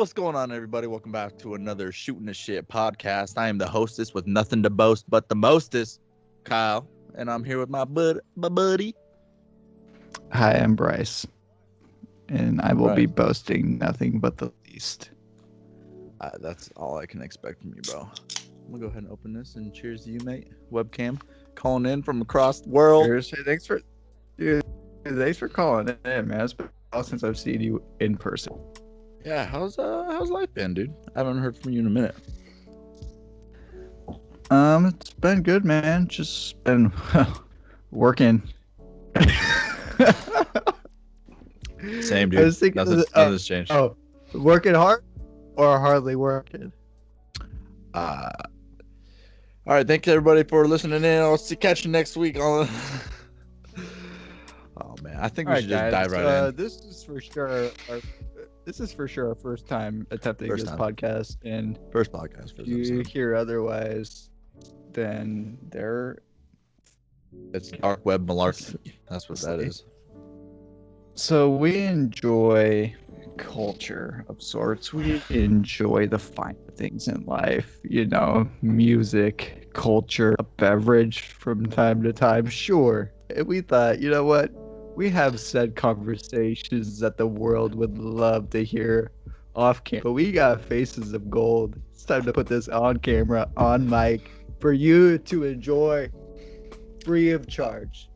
What's going on, everybody? Welcome back to another Shootin' the Shit podcast. I am the hostess with nothing to boast but the mostest, Kyle, and I'm here with my buddy. Hi, I'm Bryce, and I will be boasting nothing but the least. That's all I can expect from you, bro. I'm gonna go ahead and open this and cheers to you, mate. Webcam calling in from across the world. Cheers. Thanks for calling in, man. It's been a while since I've seen you in person. Yeah, how's life been, dude? I haven't heard from you in a minute. It's been good, man. Just been working. Same, dude. Nothing's changed. Oh, working hard or hardly working? All right, thank you everybody for listening in. I'll catch you next week on. Oh man, I think we should just dive right in. This is for sure our first time attempting this podcast, and first podcast. If you hear otherwise, then it's dark web malarkey. That's what that is. So we enjoy culture of sorts. We enjoy the fine things in life, music, culture, a beverage from time to time. Sure. And we thought, you know what? We have said conversations that the world would love to hear off camera, but we got faces of gold. It's time to put this on camera, on mic, for you to enjoy free of charge.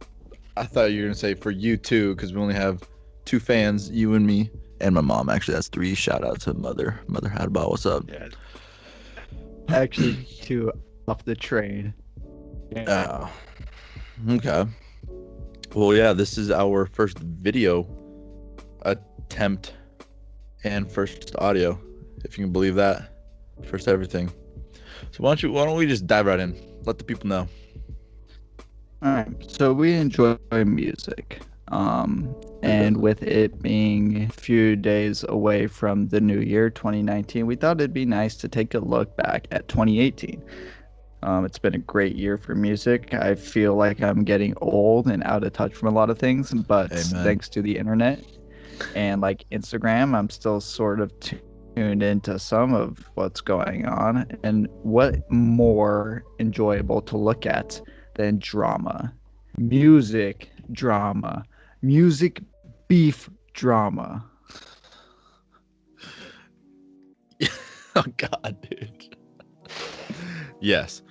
I thought you were going to say for you too, because we only have 2 fans, you and me, and my mom. Actually, that's 3. Shout out to Mother Hadball. What's up? Yeah. Actually, 2 off the train. Yeah. Okay. Well, yeah, this is our first video attempt and first audio, if you can believe that. First everything. So why don't we just dive right in? Let the people know. All right. So we enjoy music. And with it being a few days away from the new year, 2019, we thought it'd be nice to take a look back at 2018. It's been a great year for music. I feel like I'm getting old and out of touch from a lot of things, but thanks to the internet and like Instagram, I'm still sort of tuned into some of what's going on. And what more enjoyable to look at than drama, music drama, music beef drama. Oh God, dude. Yes.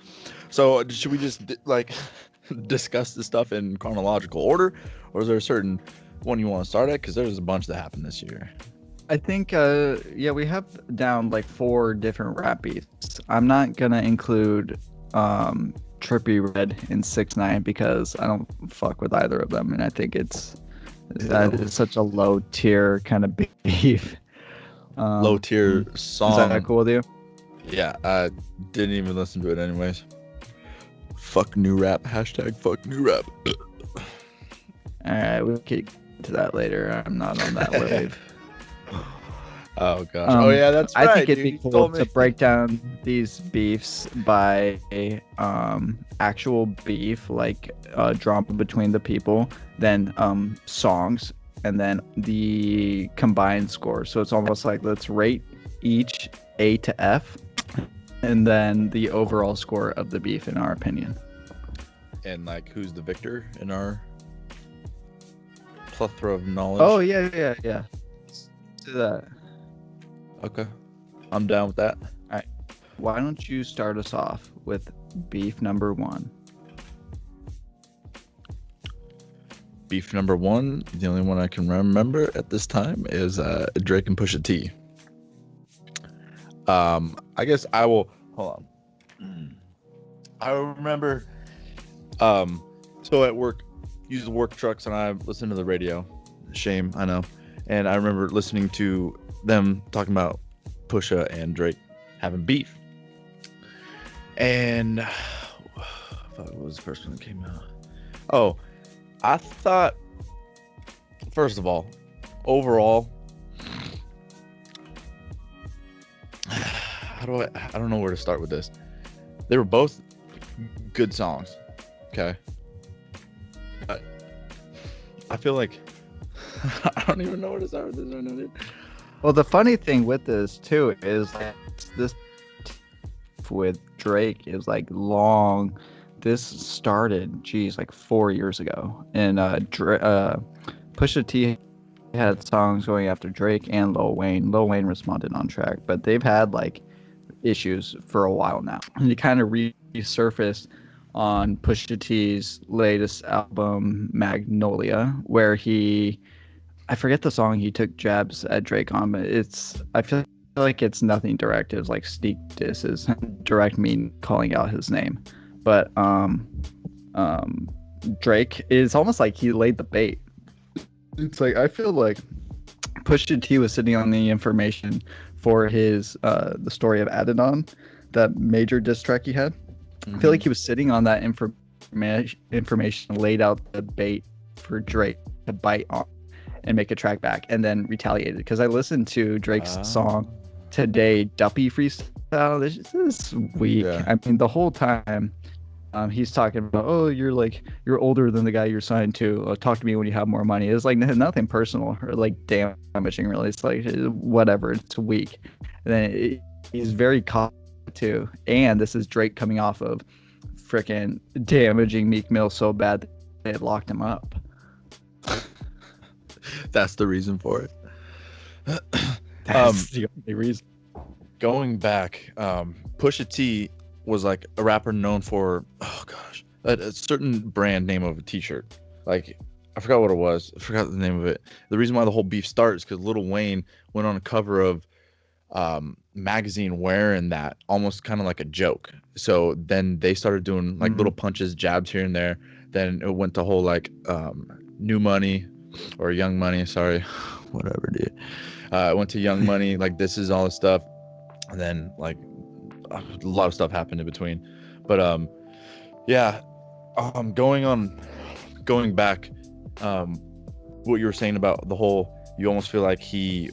So should we just discuss this stuff in chronological order, or is there a certain one you want to start at? Because there's a bunch that happened this year. I think we have down like 4 different rap beats. I'm not gonna include Trippie Redd and 6ix9ine because I don't fuck with either of them, and I think it's such a low tier kind of beef. Low tier song. Is that cool with you? Yeah, I didn't even listen to it anyways. Fuck new rap. Hashtag fuck new rap. Alright, we'll get to that later. I'm not on that wave. Oh gosh. Oh yeah, that's right. I think it'd be cool to break down these beefs by actual beef, like drama between the people, then songs, and then the combined score. So it's almost like let's rate each A to F, and then the overall score of the beef in our opinion. And like who's the victor in our plethora of knowledge? Oh yeah. Let's do that. Okay. I'm down with that. All right. Why don't you start us off with beef number 1? Beef number 1, the only one I can remember at this time is Drake and Pusha T. I guess I will hold on. I remember so at work, use the work trucks and I listen to the radio. Shame, I know. And I remember listening to them talking about Pusha and Drake having beef. And what was the first one that came out? Oh, I thought, first of all, overall, I don't know where to start with this. They were both good songs. Okay. I feel like I don't even know where to start with this right now, dude. Well, the funny thing with this too is like, this with Drake is like long. This started, geez, like 4 years ago, and Pusha T had songs going after Drake and Lil Wayne. Lil Wayne responded on track, but they've had like issues for a while now. And it kind of resurfaced on Pusha T's latest album, Magnolia, where I forget the song he took jabs at Drake on, but I feel like it's nothing direct. It's like sneak disses, direct mean calling out his name. But Drake is almost like he laid the bait. It's like I feel like Pusha T was sitting on the information for his the story of Adidon, that major diss track he had. I feel like he was sitting on that information, laid out the bait for Drake to bite on and make a track back, and then retaliated. Because I listened to Drake's song today, Duppy Freestyle. This is weak. Yeah. I mean, the whole time he's talking about, oh, you're older than the guy you're signed to. Talk to me when you have more money. It's like nothing personal or like damaging, really. It's like whatever. It's weak. And then he's very caught too. And this is Drake coming off of freaking damaging Meek Mill so bad that they had locked him up. That's the reason for it. That's the only reason. Going back, Pusha T was like a rapper known for, oh gosh, a certain brand name of a t-shirt. Like, I forgot what it was. I forgot the name of it. The reason why the whole beef starts because Lil Wayne went on a cover of magazine wearing that, almost kind of like a joke. So then they started doing like little punches, jabs here and there. Then it went to whole like New Money or Young Money, sorry, whatever, dude. It went to Young Money, like this is all this stuff, and then like a lot of stuff happened in between. But yeah, going back, what you were saying about the whole, you almost feel like he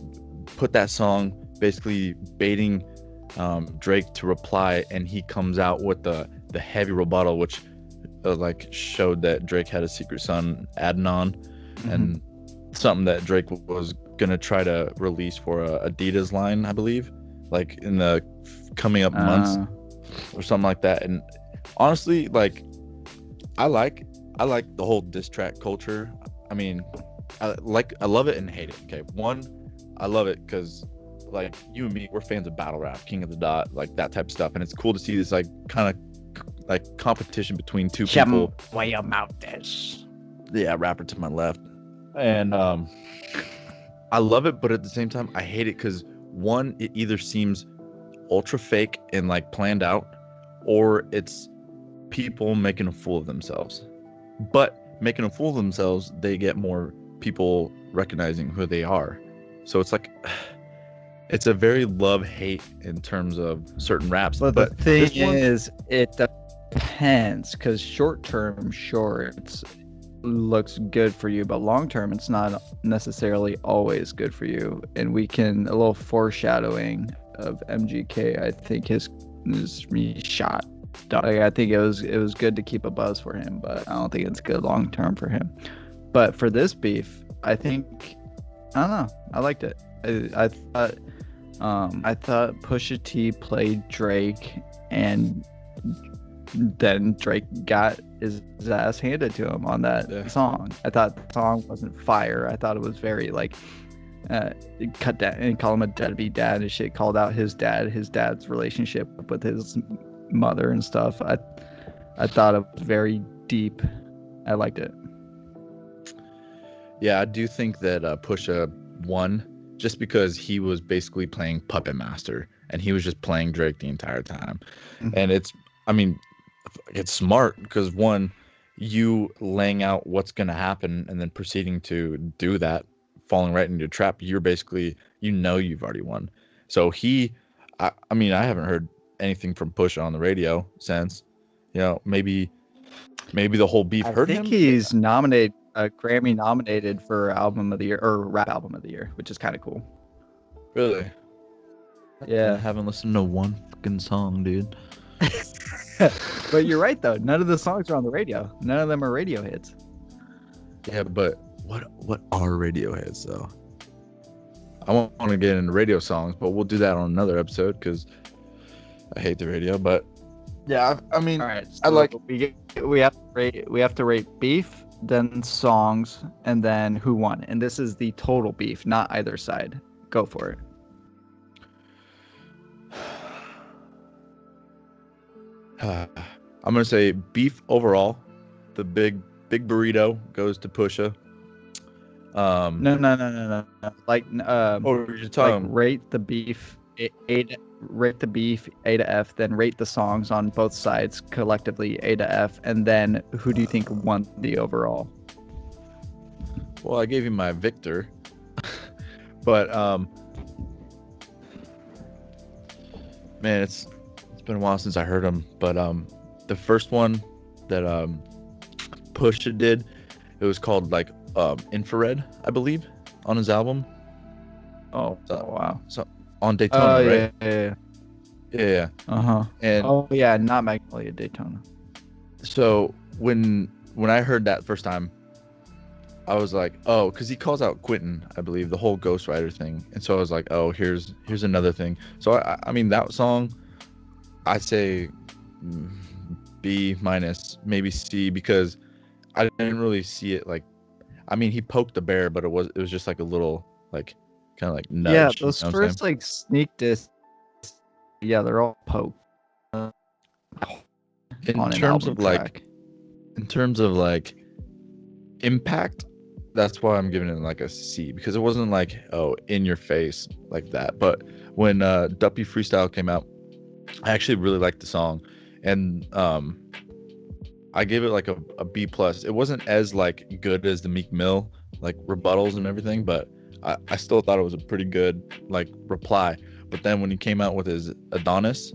put that song basically baiting Drake to reply, and he comes out with the heavy rebuttal, which like showed that Drake had a secret son, Adnan, and something that Drake was gonna try to release for a Adidas line, I believe, like in the coming up months or something like that. And honestly, like I like the whole diss track culture. I mean, I love it and hate it. Okay, one, I love it because like you and me, we're fans of battle rap, King of the Dot, like that type of stuff, and it's cool to see this like kind of like competition between two people. Way about this. Yeah, rapper to my left. And I love it, but at the same time I hate it because one, it either seems ultra fake and like planned out, or it's people making a fool of themselves. But making a fool of themselves, they get more people recognizing who they are. So it's like it's a very love-hate in terms of certain raps. But the thing is, it depends, because short-term, sure, it looks good for you, but long-term, it's not necessarily always good for you. And a little foreshadowing of MGK, I think his shot. I think it was good to keep a buzz for him, but I don't think it's good long-term for him. But for this beef, I don't know. I liked it. I thought Pusha T played Drake, and then Drake got his ass handed to him on that song. I thought the song wasn't fire. I thought it was very like cut down and call him a deadbeat dad and shit. Called out his dad's relationship with his mother and stuff. I thought it was very deep. I liked it. Yeah, I do think that Pusha won just because he was basically playing puppet master, and he was just playing Drake the entire time. And it's smart because one, you laying out what's going to happen and then proceeding to do that, falling right into your trap, you're basically, you've already won. So I haven't heard anything from Pusha on the radio since, maybe the whole beef hurt him. I think he's nominated, Grammy nominated for album of the year or rap album of the year, which is kind of cool. Really? Yeah. I haven't listened to one fucking song, dude. But you're right though. None of the songs are on the radio. None of them are radio hits. Yeah, but what are radio hits though? I won't want to get into radio songs, but we'll do that on another episode because I hate the radio. But yeah, I mean, All right, I so like. we have to rate beef, then songs, and then who won. And this is the total beef, not either side. Go for it. I'm gonna say beef overall. The big burrito goes to Pusha. No. Like Or you're like talking. rate the beef rate the beef A to F, then rate the songs on both sides collectively A to F, and then who do you think won the overall? Well, I gave you my victor, but man, it's been a while since I heard him. But the first one that Pusha did, it was called like Infrared, I believe, on his album. Oh, wow. So on Daytona, right? Yeah. Uh-huh. And oh yeah, not Magnolia, Daytona. so when I heard that first time, I was like, oh, because he calls out Quentin, I believe, the whole Ghost Rider thing, and so I was like, oh, here's another thing. So I mean that song, I'd say B minus, maybe C, because I didn't really see it like. I mean, he poked the bear, but it was just like a little like kind of like nudge. Yeah, those you know what I'm first like sneak discs, yeah, they're all poked. saying? On In an terms album of like, track. in terms of like impact, that's why I'm giving it like a C, because it wasn't like, oh, in your face like that. But when Duppy Freestyle came out, I actually really liked the song, and I gave it like a B plus. It wasn't as like good as the Meek Mill like rebuttals and everything, but I still thought it was a pretty good like reply. But then when he came out with his Adonis,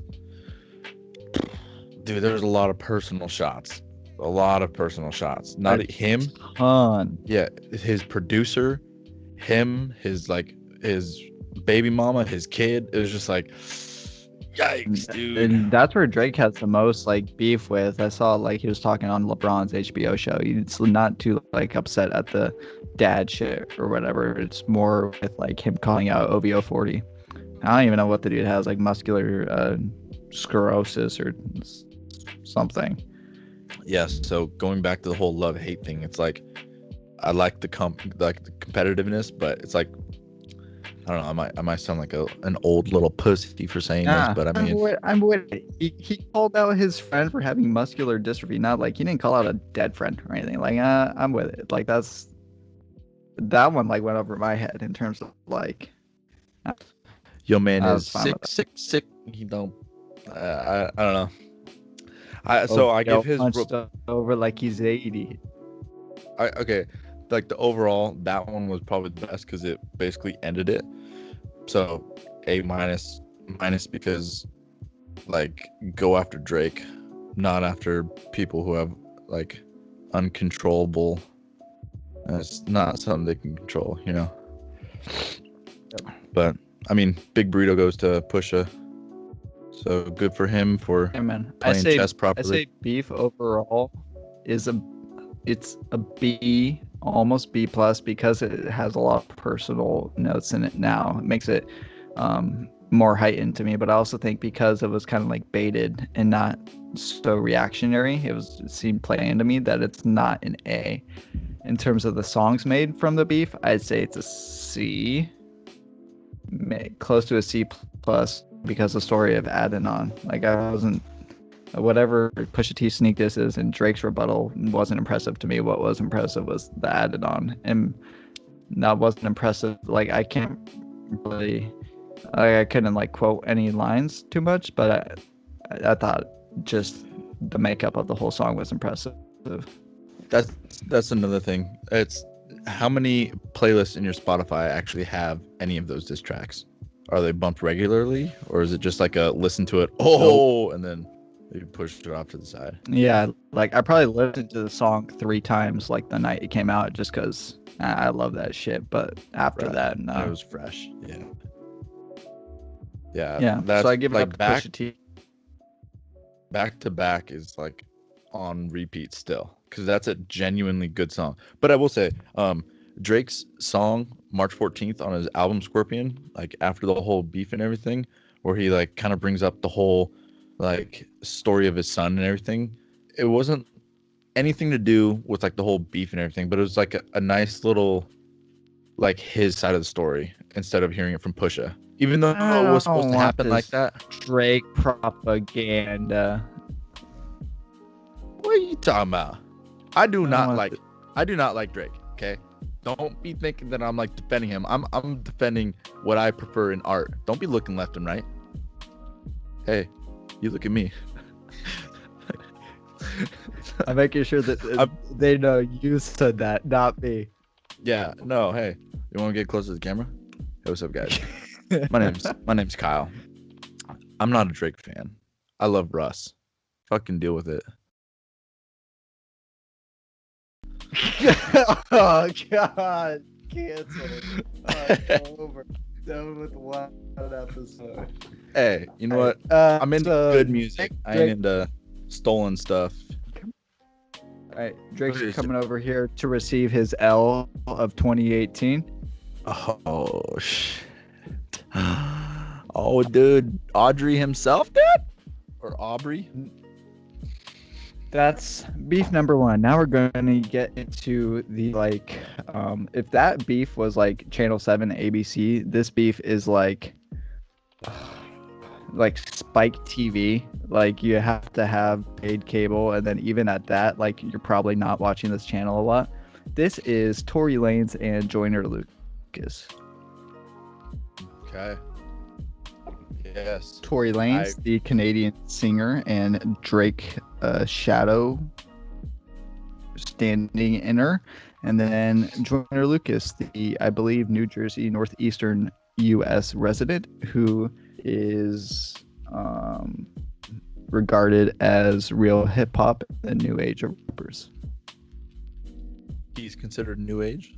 dude, there was a lot of personal shots. Not him. Ton. Yeah, his producer, him, his like his baby mama, his kid. It was just like, yikes, dude. And that's where Drake has the most like beef with. I saw like he was talking on LeBron's HBO show. He's not too like upset at the dad shit or whatever. It's more with like him calling out OVO 40. I don't even know what the dude has, like muscular sclerosis or something. Yes. So going back to the whole love hate thing, it's like I like the competitiveness, but it's like I don't know. I might sound like an old little pussy for saying this, but I mean, I'm with it. He called out his friend for having muscular dystrophy. Not like he didn't call out a dead friend or anything. Like I'm with it. Like that one like went over my head in terms of like. your man I is was fine with sick. You don't. I don't know. I give his punched over like he's 80. okay, like the overall, that one was probably the best because it basically ended it. So A minus because like go after Drake, not after people who have like uncontrollable. It's not something they can control, you know. But I mean, Big Burrito goes to Pusha, so good for him for Hey man, playing chess properly. I say beef overall is it's a B, almost B plus, because it has a lot of personal notes in it now. It makes it more heightened to me, but I also think because it was kind of like baited and not so reactionary, it seemed plain to me that it's not an A. In terms of the songs made from the beef, I'd say it's a C, close to a C plus, because the story of Adidon, like I wasn't, whatever Pusha T sneak this is and Drake's rebuttal wasn't impressive to me. What was impressive was the Adidon, and that wasn't impressive. Like I can't really, I couldn't like quote any lines too much, but I thought just the makeup of the whole song was impressive. That's another thing. It's how many playlists in your Spotify actually have any of those diss tracks? Are they bumped regularly, or is it just like a listen to it, and then you push it off to the side? Yeah, like I probably listened to the song 3 times like the night it came out, just because I love that shit. But after that, no. It was fresh. Yeah. Yeah. That's So I give it like up to Pusha T. back to back is like on repeat still, because that's a genuinely good song. But I will say, Drake's song March 14th on his album Scorpion, like after the whole beef and everything, where he like kind of brings up the whole like story of his son and everything. It wasn't anything to do with like the whole beef and everything, but it was like a nice little like his side of the story instead of hearing it from Pusha. Even though I it was don't supposed to want happen like this that. Drake propaganda. What are you talking about? I do I not want like th- I do not like Drake, okay? Don't be thinking that I'm like defending him. I'm defending what I prefer in art. Don't be looking left and right. Hey, you look at me. I'm making sure that they know you said that, not me. Yeah, no, hey. You want to get closer to the camera? Hey, what's up, guys? My name's Kyle. I'm not a Drake fan. I love Russ. Fucking deal with it. Oh God, canceled. Over. Done with one episode. Hey, you know what? I'm into good music. I ain't into stolen stuff. All right, Drake's coming over here to receive his L of 2018. Oh shit. Oh, dude, Audrey himself, dude, or Aubrey? That's beef number one. Now we're going to get into the like, if that beef was like Channel 7 ABC, this beef is like Spike TV. Like you have to have paid cable, and then even at that, like you're probably not watching this channel a lot. This is Tory Lanez and Joyner Lucas. Okay. Yes. Tory Lanez, the Canadian singer, and Drake, Shadow standing inner, and then Joyner Lucas, the I believe New Jersey northeastern U.S. resident, who is regarded as real hip hop and new age of rappers. He's considered new age.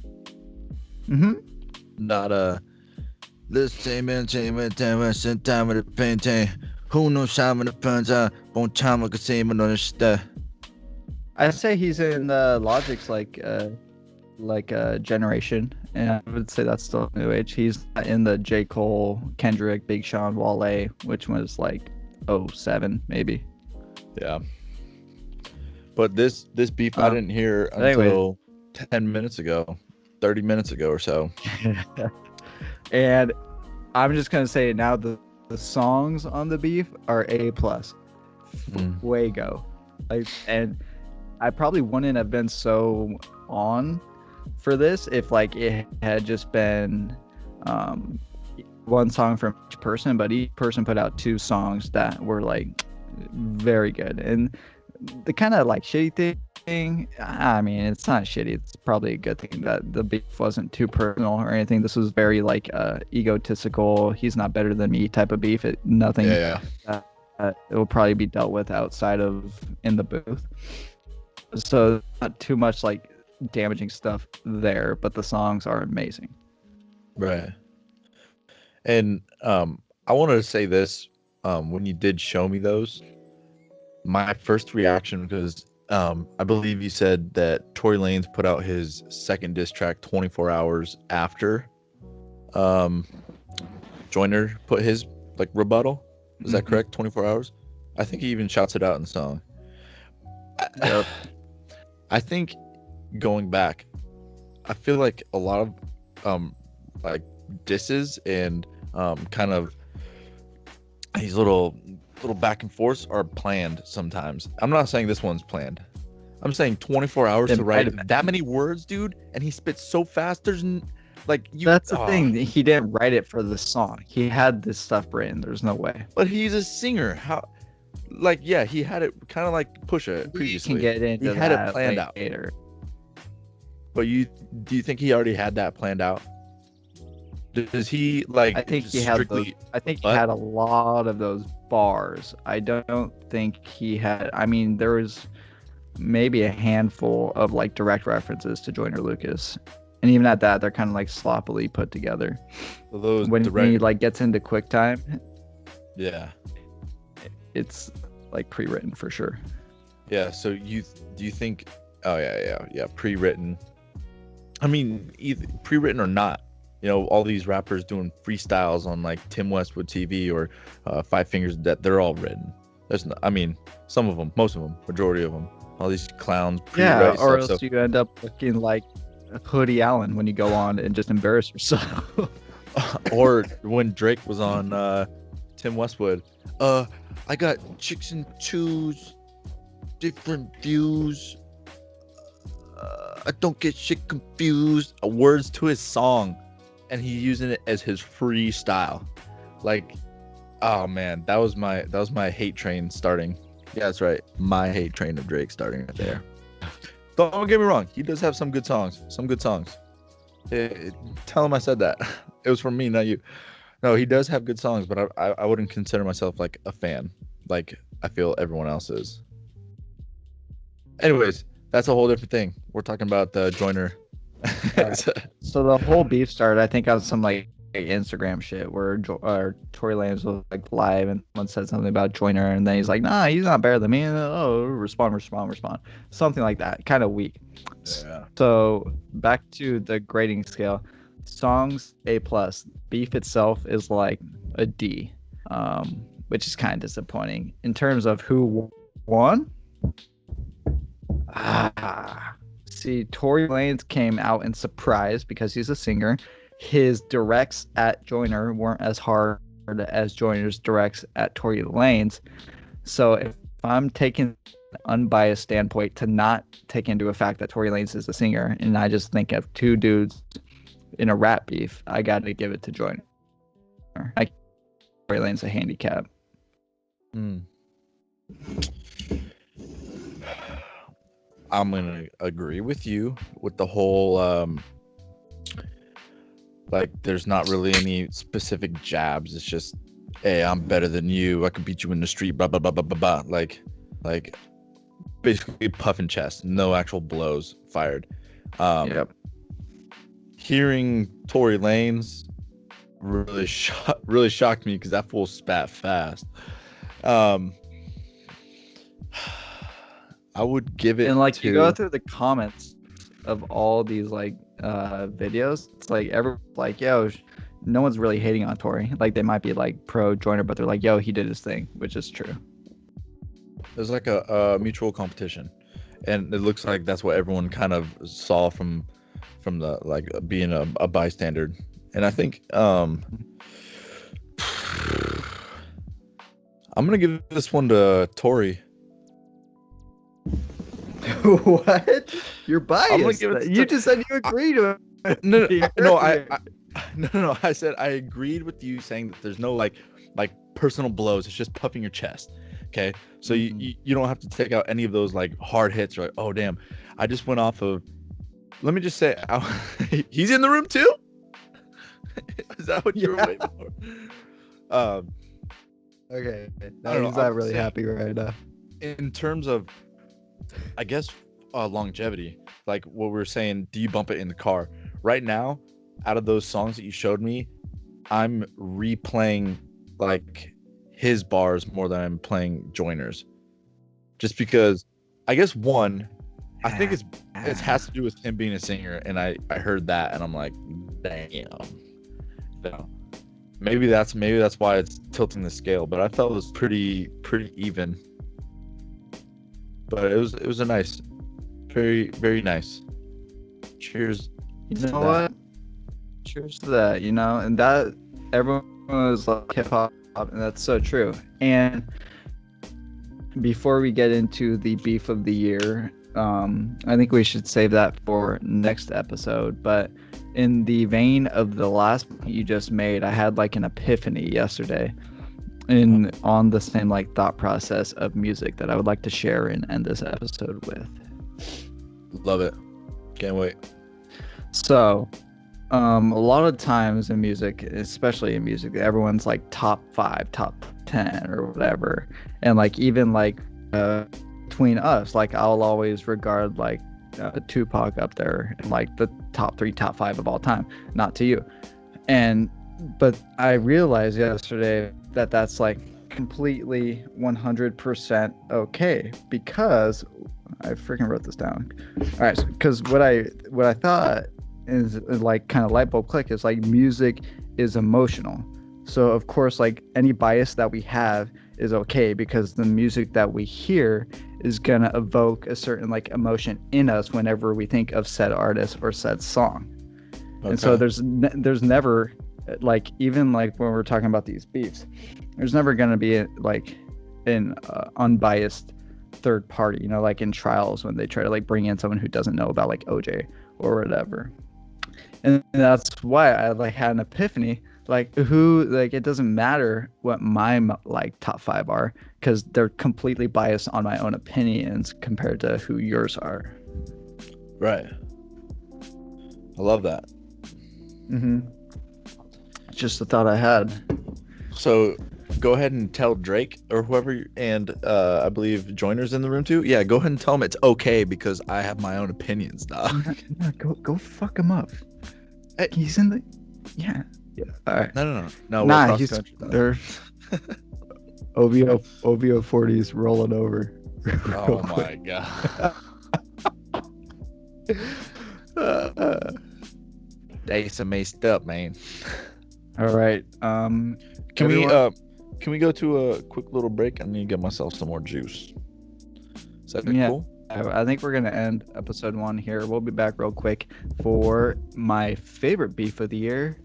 Mm-hmm. Not a. This time with the painting. Who knows how many pens on time like a same on the. I say he's in Logic's generation, and I would say that's still new age. He's not in the J. Cole, Kendrick, Big Sean, Wale, which was like 07 maybe. Yeah. But this beef I didn't hear until 10 minutes ago, 30 minutes ago or so. And I'm just gonna say now the songs on the beef are A+. Fuego. Like, and I probably wouldn't have been so on for this if like it had just been one song from each person, but each person put out 2 songs that were like very good. And the kind of like shitty thing, I mean, it's not shitty, it's probably a good thing that the beef wasn't too personal or anything. This was very like egotistical, he's not better than me type of beef. Nothing it will probably be dealt with outside of in the booth, so not too much like damaging stuff there, but the songs are amazing. Right. And I wanted to say this, when you did show me those, my first reaction, because I believe you said that Tory Lanez put out his second diss track 24 hours after Joyner put his like rebuttal. Is that correct? 24 hours? I think he even shouts it out in the song. Yep. I think going back, I feel like a lot of like disses and kind of these little back and forths are planned sometimes. I'm not saying this one's planned. I'm saying 24 hours to write that many words, dude, and he spits so fast. There's like you. That's the thing. He didn't write it for the song. He had this stuff written. There's no way. But he's a singer. How? Like, yeah, he had it kind of like Pusha previously. He can get into he had it planned out. But do you think he already had that planned out? Does he like? I think he had those. I think he had a lot of those bars. I don't think he had. I mean, there was maybe a handful of like direct references to Joyner Lucas, and even at that, they're kind of like sloppily put together. So those when he like gets into QuickTime, yeah, it's like pre-written for sure. Yeah. So do you think? Oh yeah, pre-written. I mean, either pre-written or not. you know, all these rappers doing freestyles on like Tim Westwood TV or Five Fingers Death, they're all written. There's no, I mean, some of them, most of them, majority of them, all these clowns Yeah, pre-write or stuff. else So you end up looking like Hoodie Allen when you go on and just embarrass yourself. or when Drake was on Tim Westwood, I got chicks and twos, different views. I don't get shit confused. Words to his song, and he using it as his freestyle. Like, oh man, that was my hate train starting. Yeah, that's right, my hate train of Drake starting right there. Don't get me wrong, he does have some good songs. Tell him I said that. It was from me, not you. No, he does have good songs, but I wouldn't consider myself like a fan, like I feel everyone else is. Anyways, that's a whole different thing. We're talking about the Joyner. So the whole beef started, I think, on some like Instagram shit where Tory Lanez was like live and someone said something about Joyner, and then he's like, "Nah, he's not better than me." And oh, respond, something like that, kind of weak. Yeah. So back to the grading scale, songs A plus, beef itself is like a D, which is kind of disappointing in terms of who won. See, Tory Lanez came out in surprise because he's a singer. His directs at Joyner weren't as hard as Joyner's directs at Tory Lanez. So if I'm taking an unbiased standpoint to not take into effect that Tory Lanez is a singer, and I just think of two dudes in a rap beef, I got to give it to Joyner. I give Tory Lanez a handicap. I'm gonna agree with you with the whole like there's not really any specific jabs. It's just, hey, I'm better than you. I can beat you in the street. Blah blah blah blah blah blah. Like basically puffing chest. No actual blows fired. Yep. Hearing Tory Lanez really shocked me because that fool spat fast. I would give it, and like to... you go through the comments of all these like videos, it's like like, yo, no one's really hating on Tory. Like they might be like pro Joyner, but they're like, yo, he did his thing, which is true. There's like a mutual competition, and it looks like that's what everyone kind of saw from the like being a bystander. And I think I'm gonna give this one to Tory. What? You're biased. You just said you agreed with No, I said I agreed with you saying that there's no like personal blows. It's just puffing your chest. Okay, so you don't have to take out any of those like hard hits. Or like, oh damn, I just went off of. Let me just say, he's in the room too. Is that what you were waiting for? Okay, no, he's not really happy right now. In terms of, I guess, longevity, like what we were saying, do you bump it in the car? Right now, out of those songs that you showed me, I'm replaying like his bars more than I'm playing Joyner's, just because I guess one, I think it has to do with him being a singer, and I heard that and I'm like, damn. So maybe that's why it's tilting the scale, but I felt it was pretty even. But it was a nice, very, very nice. Cheers. You know what? Cheers to that, you know, and that everyone was like hip hop, and that's so true. And before we get into the beef of the year, I think we should save that for next episode. But in the vein of the last point you just made, I had like an epiphany yesterday on the same like thought process of music that I would like to share and end this episode with. Love it. Can't wait. So, a lot of times in music, especially in music, everyone's like top 5, top 10 or whatever. And like even like between us, like I'll always regard like Tupac up there in like the top 3, top 5 of all time, not to you. But I realized yesterday that that's like completely 100% okay, because I freaking wrote this down. All right, because what I thought is like kind of light bulb click is like music is emotional. So of course, like any bias that we have is okay because the music that we hear is gonna evoke a certain like emotion in us whenever we think of said artist or said song. Okay. And so there's never like, even like when we're talking about these beefs, there's never gonna be like an unbiased third party, you know, like in trials when they try to like bring in someone who doesn't know about like OJ or whatever. And that's why I like had an epiphany, like who, like it doesn't matter what my like top 5 are because they're completely biased on my own opinions compared to who yours are. Right. I love that. Just the thought I had. So go ahead and tell Drake or whoever, and I believe Joiner's in the room too. Yeah, go ahead and tell him it's okay because I have my own opinions, dog. No, go fuck him up. Hey, he's in the yeah. All right. No. Nah, he's there. OVO 40's rolling over. Oh my god. Days are messed up, man. All right. Can we go to a quick little break? I need to get myself some more juice. Is that cool? I think we're gonna end episode 1 here. We'll be back real quick for my favorite beef of the year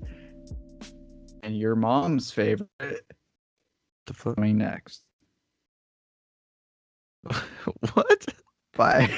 and your mom's favorite. The fuck? Coming next. What? Bye.